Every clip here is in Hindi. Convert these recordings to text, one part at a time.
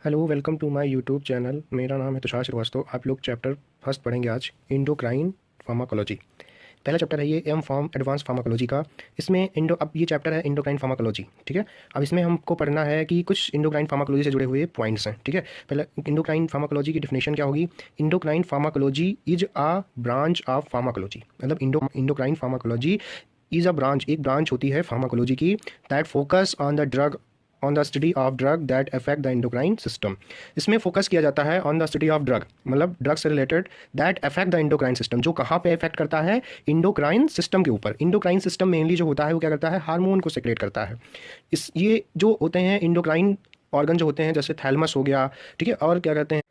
Hello, welcome to my YouTube channel. मेरा नाम है तुषार श्रीवास्तव। आप लोग चैप्टर फर्स्ट पढ़ेंगे आज, इंडोक्राइन फार्माकोलॉजी। पहला चैप्टर है ये एम फॉर्म एडवांस फार्माकोलॉजी का। इसमें अब ये चैप्टर है इंडोक्राइन फार्माकोलॉजी, ठीक है। अब इसमें हमको पढ़ना है कि कुछ इंडोक्राइन फार्माकोलॉजी से जुड़े हुए पॉइंट्स हैं, ठीक है। पहले इंडोक्राइन फार्माकोलॉजी की डिफिनेशन क्या होगी। Endocrine pharmacology is a branch of pharmacology, मतलब endocrine pharmacology is a branch, एक ब्रांच होती है फार्माकोलॉजी की, that focus on the study of drug that affect the endocrine system. इसमें फोकस किया जाता है on the study of drug, मतलब ड्रग से related, that affect the endocrine system, जो कहाँ पे अफेक्ट करता है, इंडोक्राइन सिस्टम के ऊपर। इंडोक्राइन सिस्टम मेनली जो होता है वो क्या करता है, हार्मोन को सेक्रेट करता है। ये जो होते हैं इंडोक्राइन ऑर्गन जो होते हैं, जैसे थैलमस हो गया, ठीक है, और क्या कहते हैं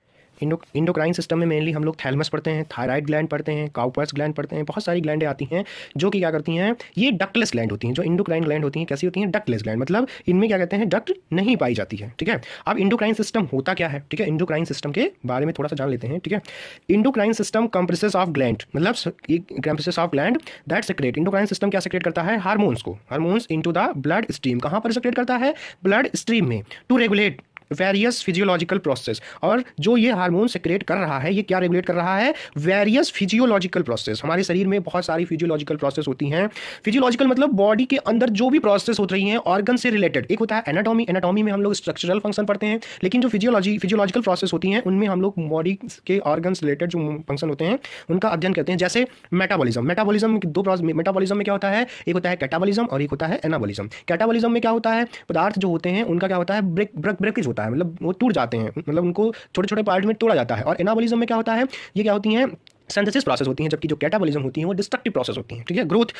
इंडोक्राइन सिस्टम में मेनली हम लोग थैलमस पढ़ते हैं, थायराइड ग्लैंड पढ़ते हैं, काउपर्स ग्लैंड पढ़ते हैं। बहुत सारी ग्लैंडें आती हैं जो कि क्या करती हैं, ये डक्टलेस ग्लैंड होती हैं। जो इंडोक्राइन ग्लैंड होती हैं कैसी होती हैं, डक्टलेस ग्लैंड, मतलब इनमें क्या कहते हैं, डक्ट नहीं पाई जाती है, ठीक है। अब इंडोक्राइन सिस्टम होता क्या है, ठीक है, इंडोक्राइन सिस्टम के बारे में थोड़ा सा जान लेते हैं, ठीक है। Endocrine system comprises of gland, मतलब comprises of gland that secrete. Endocrine system क्या सेक्रेट करता है, hormones into the blood stream. कहाँ पर सेक्रेट करता है, ब्लड स्ट्रीम में, to regulate various physiological process. और जो ये हार्मोन सेक्रेट कर रहा है, ये क्या रेगुलेट कर रहा है, वेरियस फिजियोलॉजिकल प्रोसेस। हमारे शरीर में बहुत सारी फिजियोलॉजिकल प्रोसेस होती हैं। फिजियोलॉजिकल मतलब बॉडी के अंदर जो भी प्रोसेस हो रही हैं ऑर्गन से रिलेटेड। एक होता है एनाटॉमी, एनाटॉमी में हम लोग स्ट्रक्चरल फंक्शन पढ़ते हैं, लेकिन जो फिजियोलॉजिकल प्रोसेस होती हैं उनमें हम लोग बॉडी के ऑर्गन से रिलेटेड जो फंक्शन होते हैं उनका अध्ययन करते हैं। जैसे मेटाबॉलिज्म, मेटाबॉलिज्म में क्या होता है, एक होता है कैटाबॉलिज्म और एक होता है एनाबॉलिज्म। कैटाबॉलिज्म में क्या होता है, पदार्थ जो होते हैं उनका क्या होता है, ब्रेकेज होता है, मतलब वो टूट जाते हैं, मतलब उनको छोटे छोटे पार्ट में तोड़ा जाता है। और एनाबॉलिज्म में क्या होता है, ये क्या होती हैं, सिंथेसिस प्रोसेस होती हैं, जबकि जो कैटाबॉलिज्म होती है वो डिस्ट्रक्टिव प्रोसेस होती है, ठीक है। Growth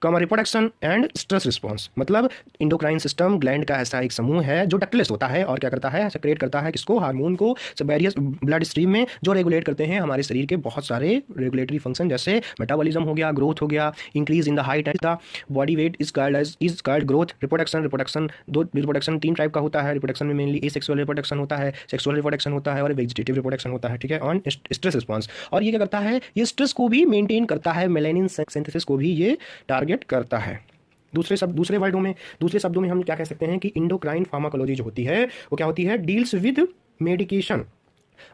come reproduction and stress response, मतलब इंडोक्राइन सिस्टम ग्लैंड का ऐसा एक समूह है जो डक्टलेस होता है और क्या करता है, सेक्रेट करता है किसको, हार्मोन को, वेरियस ब्लड स्ट्रीम में, जो रेगुलेट करते हैं हमारे शरीर के बहुत सारे रेगुलेटरी फंक्शन, जैसे मेटाबॉलिज्म हो गया, ग्रोथ हो गया, increase in the height and the body weight is called growth. Reproduction तीन टाइप का होता है। रिप्रोडक्शन में मेनली एसेक्सुअल रिप्रोडक्शन होता है, सेक्सुअल रिप्रोडक्शन होता है और वेजिटेटिव रिप्रोडक्शन होता है, ठीक है। ऑन स्ट्रेस रिस्पॉन्स, और ये क्या करता है, ये स्ट्रेस को भी मेंटेन करता है, मेलानिन सिंथेसिस को भी ये टारगेट करता है। दूसरे शब्दों में हम क्या कह सकते हैं कि इंडोक्राइन फार्माकोलॉजी जो होती है वो क्या होती है, डील्स विद मेडिकेशन,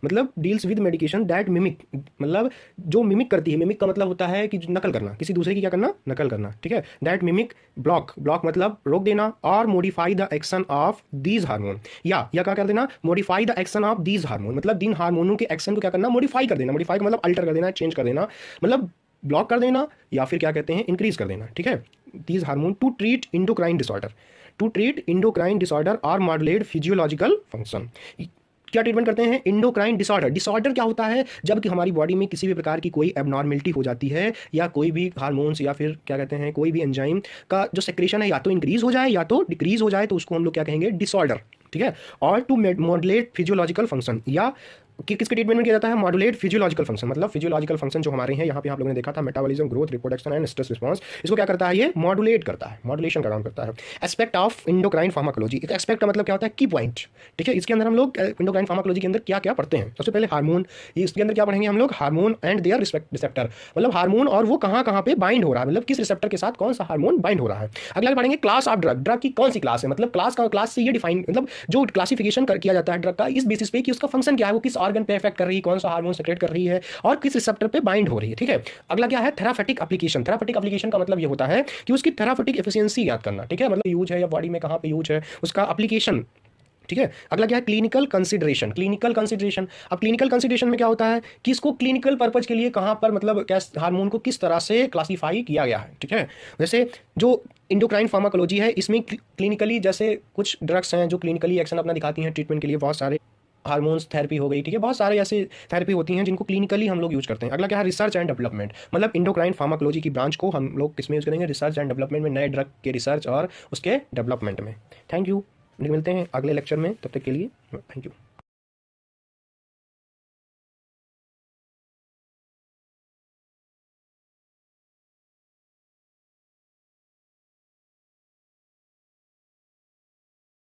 मतलब deals with medication that mimic, मतलब जो मिमिक करती है। मिमिक का मतलब होता है कि नकल करना, किसी दूसरे की क्या करना, नकल करना, ठीक है। दैट मिमिक ब्लॉक मतलब रोक देना, और modify the action of these hormone, या क्या कर देना, modify the action of these hormone, मतलब इन हार्मोनों के एक्शन को क्या करना, मॉडिफाई कर देना। मॉडिफाई का मतलब अल्टर कर देना, चेंज कर देना, मतलब ब्लॉक कर देना या फिर क्या कहते हैं, इंक्रीज कर देना, ठीक है। These hormone to treat endocrine disorder और मॉडुलेट फिजियोलॉजिकल फंक्शन। क्या ट्रीटमेंट करते हैं, इंडोक्राइन डिसऑर्डर क्या होता है, जबकि हमारी बॉडी में किसी भी प्रकार की कोई एबनॉर्मेलिटी हो जाती है, या कोई भी हार्मोन्स या फिर क्या कहते हैं कोई भी एंजाइम का जो सेक्रेशन है या तो इंक्रीज हो जाए या तो डिक्रीज हो जाए, तो उसको हम लोग क्या कहेंगे, डिसऑर्डर, ठीक है। और टू मॉडुलेट फिजियोलॉजिकल फंक्शन, या कि किसके ट्रीटमेंट में किया जाता है, मॉडुलेट फिजियोलॉजिकल फंक्शन, मतलब फिजियोलॉजिकल फंक्शन जो हमारे हैं यहाँ पे आप लोगों ने देखा था, metabolism, growth, reproduction and stress response, इसको क्या करता है, ये मॉडुलेट करता है, मॉडुलेशन का काम करता है। Aspect of endocrine pharmacology, aspect का मतलब क्या होता है, की पॉइंट, ठीक है। इसके अंदर हम लोग इंडोक्राइन फार्माकोलॉजी के अंदर क्या क्या पढ़ते हैं, सबसे पहले हार्मोन, इसके अंदर क्या पढ़ेंगे हम लोग, हार्मोन एंड देयर रिसेप्टर, मतलब हार्मोन और वो कहाँ कहाँ पे बाइंड हो रहा है, मतलब किस रिसेप्टर के साथ कौन सा हार्मोन बाइंड हो रहा है। अगला पढ़ेंगे क्लास ऑफ ड्रग की कौन सी क्लास है, मतलब क्लास से ये डिफाइन, मतलब जो क्लासिफिकेशन किया जाता है ड्रग का इस बेसिस पे कि उसका फंक्शन क्या है, वो किस ऑर्गन पे इफेक्ट कर रही है, कौन सा हार्मोन सेक्रेट कर रही है और किस रिसेप्टर पे बाइंड हो रही है, ठीक है। अगला क्या है, थेरापेटिक एप्लीकेशन। थेरापेटिक एप्लीकेशन का मतलब ये होता है कि उसकी थेरापेटिक एफिशिएंसी याद करना, ठीक है, मतलब यूज है या बॉडी में कहां पे यूज है, उसका एप्लीकेशन, ठीक है। अगला क्या है, क्लिनिकल कंसिडरेशन। अब क्लिनिकल कंसिडरेशन में क्या होता है कि इसको क्लिनिकल पर्पज के लिए कहां पर, मतलब हार्मोन को किस तरह से क्लासीफाई किया गया है, ठीक है। जैसे जो इंडोक्राइन फार्माकोलॉजी है इसमें क्लिनिकली, जैसे कुछ ड्रग्स हैं जो क्लिनिकली एक्शन अपना दिखाती हैं ट्रीटमेंट के लिए, बहुत सारे हार्मोन्स थेरेपी हो गई, ठीक है, बहुत सारे ऐसे थेरेपी होती हैं जिनको क्लिनिकली हम लोग यूज करते हैं। अगला क्या है, रिसर्च एंड डेवलपमेंट, मतलब इंडोक्राइन फार्माकोलॉजी की ब्रांच को हम लोग किसमें यूज करेंगे, रिसर्च एंड डेवलपमेंट में, नए ड्रग के रिसर्च और उसके डेवलपमेंट में। थैंक यू, मिलते हैं अगले लेक्चर में, तब तक के लिए थैंक यू।